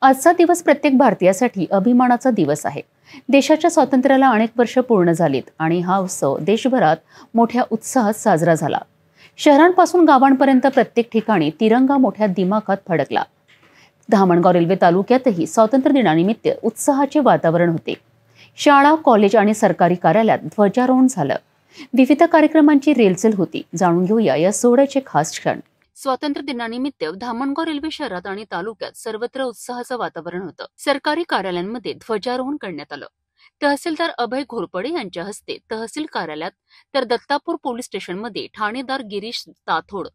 आजचा दिवस प्रत्येक भारतीयासाठी अभिमानाचा दिवस आहे। देशाच्या स्वातंत्र्याला अनेक वर्ष पूर्ण झालीत आणि हा उत्सव देशभरात मोठ्या उत्साहात साजरा झाला। शहरांपासून गावांपर्यंत प्रत्येक ठिकाणी तिरंगा मोठ्या दिमाखात फडकला। धामणगाव रेल्वे तालुक्यातही स्वातंत्र्य दिनानिमित्त उत्साहाचे वातावरण होते। शाळा, कॉलेज आणि सरकारी कार्यालयात ध्वजारोहण झालं। विविध कार्यक्रमांची रेलचेल होती। जाणून घेऊया या सोहळ्याचे खास क्षण। स्वातंत्र्य दिनानिमित्त धामणगाव रेल्वे शहरात आणि तालुक्यात सर्वत्र उत्साहाचं वातावरण होतं। सरकारी कार्यालयांमध्ये ध्वजारोहण करण्यात आलं। तहसीलदार अभय घोरपडे यांच्या हस्ते तहसील कार्यालयात तर दत्तापूर पोलीस स्टेशनमध्ये ठाणेदार गिरीश ताथोड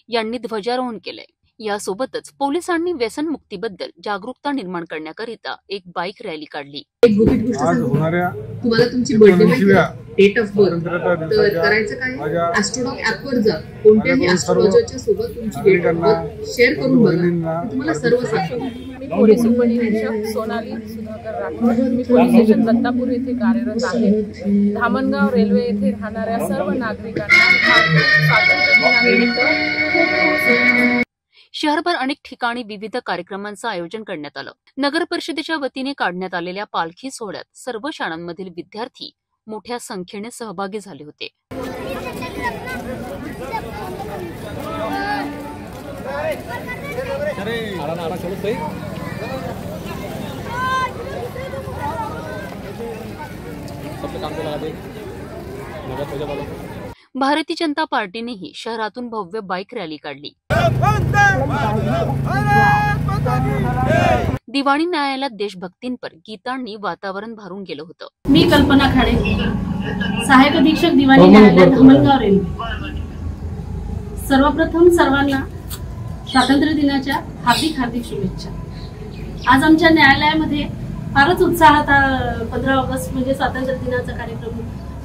यांनी ध्वजारोहण केलंय। यासोबतच पोलिसांनी व्यसनमुक्तीबद्दल जागरूकता निर्माण करण्याकरिता एक बाईक रॅली काढली। तुम्हाला तुमची बर्थडे डेट ऑफ बर्थ तर करायचं काय, ॲस्ट्रोडॉग ॲपवर जा, कोणत्याही ॲस्ट्रोलॉजरच्या सोबत तुमची डेट ऑफ बर्थ शेअर करून बघा, तुम्हाला सर्व सांगतो। मी पोलीस उपनिरीक्षक सोनाली सुधाकर राठोड, मी पोलीस स्टेशन दत्तापूर येथे कार्यरत आहे। धामणगाव रेल्वे येथे राहणाऱ्या सर्व नागरिकांना स्वातंत्र्य दिनानिमित्त खूप शहरभर अनेक ठिकाणी विविध कार्यक्रमांचं आयोजन करण्यात आलं। नगर परिषदेच्या वतीने काढण्यात आलेल्या पालखी सोहळ्यात सर्व शाळांमधील विद्यार्थी मोठ्या संख्येने सहभागी झाले होते। भारतीय जनता पार्टीनेही शहरातून भव्य बाईक रॅली काढली। दिवाणी न्यायालयात देशभक्तींपर गीतांनी वातावरण भरून गेलं होतं। मी कल्पना खाडे, सहाय्यक अधीक्षक दिवाणी न्यायालय धामणगाव रेल्वे। सर्वप्रथम सर्वांना स्वातंत्र्य दिनाच्या हार्दिक शुभेच्छा। आज आमच्या न्यायालयामध्ये फारच उत्साहात 15 ऑगस्ट म्हणजे स्वातंत्र्य दिनाचा कार्यक्रम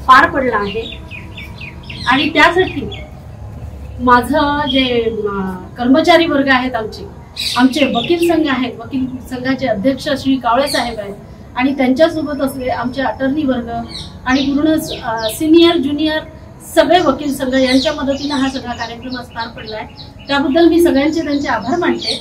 पार पडला आहे आणि त्यासाठी माझं जे कर्मचारी वर्ग आहेत, आमचे वकील संघ आहेत, वकील संघाचे अध्यक्ष श्री कावळे साहेब आहेत आणि त्यांच्यासोबत असले आमचे अटर्नी वर्ग आणि पूर्ण सिनियर ज्युनियर सगळे वकील संघ यांच्या मदतीने हा सगळा कार्यक्रम आज पार पडला आहे। त्याबद्दल मी त्यांचे आभार मानते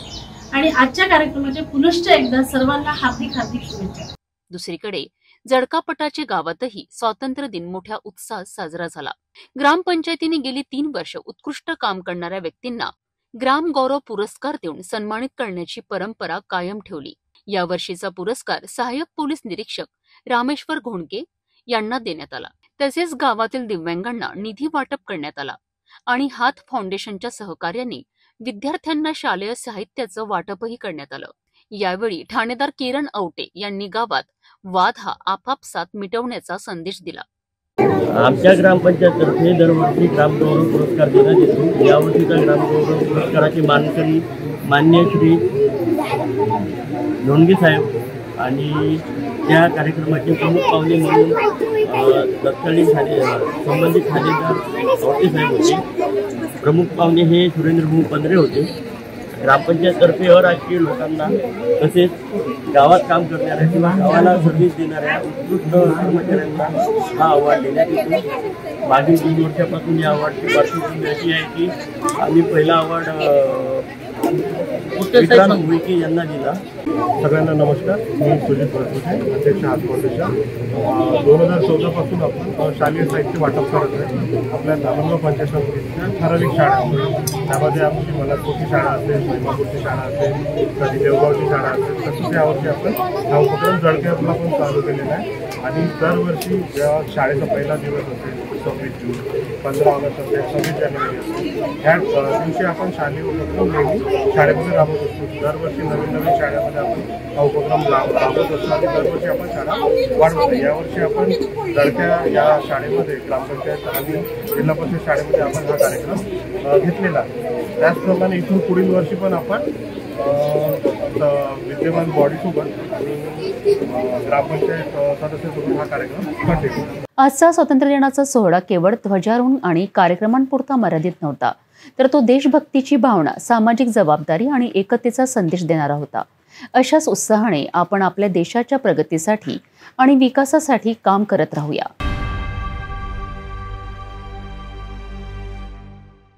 आणि आजच्या कार्यक्रमाचे पुनश्च एकदा सर्वांना हार्दिक शुभेच्छा। दुसरीकडे जडकापटाचे गावातही स्वातंत्र्य दिन मोठ्या उत्साहात साजरा झाला। ग्रामपंचायतीने गेली 3 वर्ष उत्कृष्ट काम करणाऱ्या व्यक्तींना ग्राम गौरव पुरस्कार देऊन सन्मानित करण्याची परंपरा कायम ठेवली। या वर्षीचा पुरस्कार सहाय्यक पोलीस निरीक्षक रामेश्वर घोणके यांना देण्यात आला। तसेच गावातील दिव्यांगांना निधी वाटप करण्यात आला आणि हात फाउंडेशनच्या सहकार्याने विद्यार्थ्यांना शालेय साहित्याचं वाटपही करण्यात आलं। यावेळी ठाणेदार किरण औटे यांनी गावात वाद हा आपापसात मिटवण्याचा संदेश दिला। आमच्या ग्रामपंचायततर्फे दरवर्षी ग्रामगौरव पुरस्कार देण्यात येतो। यावर्षीचा ग्रामगौरव पुरस्काराचे मानकरी मान्य श्री लोणगे साहेब आणि त्या कार्यक्रमाचे प्रमुख पाहुणे म्हणून तत्कालीन संबंधित ठाणेदार औटे साहेब होते। प्रमुख पाहुणे हे सुरेंद्र भाऊ पंधरे होते। ग्रामपंचायततर्फे अराजकीय लोकांना तसेच गावात काम करणाऱ्या किंवा गावाला सर्व्हिस देणाऱ्या उत्कृष्ट कर्मचाऱ्यांना हा अवॉर्ड देण्यात येतो। मागील 3 वर्षापासून या अवॉर्डची पार्श्वभूमी अशी आहे की आम्ही पहिला अवॉर्ड विक्रांत मुळके यांना दिला। सगळ्यांना नमस्कार, मी सुजित भरपुटे, अध्यक्ष हात फाउंडेशन। 2014 पासून आपण शालेय साहित्य वाटप करत आहे आपल्या धामणगाव पंचायतीच्या ठराविक शाळा। त्यामध्ये आमची मलातपूरची शाळा असेल, महिमापूरची शाळा असेल, कधी देवगावची शाळा असेल, तसंच यावर्षी आपण हा उपक्रम जळक्यातला पण चालू केलेला आहे आणि दरवर्षी जेव्हा शाळेचा पहिला दिवस असेल 26 जून, 15 ऑगस्ट असेल, 26 जानेवारी असेल, ह्या दिवशी आपण शालेय उपक्रम नेहमी शाळेमध्ये राबवत असतो। दरवर्षी नवीन शाळेमध्ये आपण हा उपक्रम राबवत असतो आणि दरवर्षी आपण शाळा वाढवतो। यावर्षी आपण जळक्या या शाळेमध्ये ग्रामपंचायत आणि जिल्हा परिषद शाळेमध्ये आपण हा कार्यक्रम घेतलेला आहे। त्याचप्रमाणे इथून पुढील वर्षी पण आपण विद्यमान बॉडीसोबत आणि ग्रामपंचायत सदस्यासोबत हा कार्यक्रम कंटिन्यू। आजचा स्वातंत्र्य दिनाचा सोहळा केवळ ध्वजारोहण आणि कार्यक्रमांपुरता मर्यादित नव्हता, तर तो देशभक्तीची भावना, सामाजिक जबाबदारी आणि एकतेचा संदेश देणारा होता। अशाच उत्साहाने आपण आपल्या देशाच्या प्रगतीसाठी आणि विकासासाठी काम करत राहूया।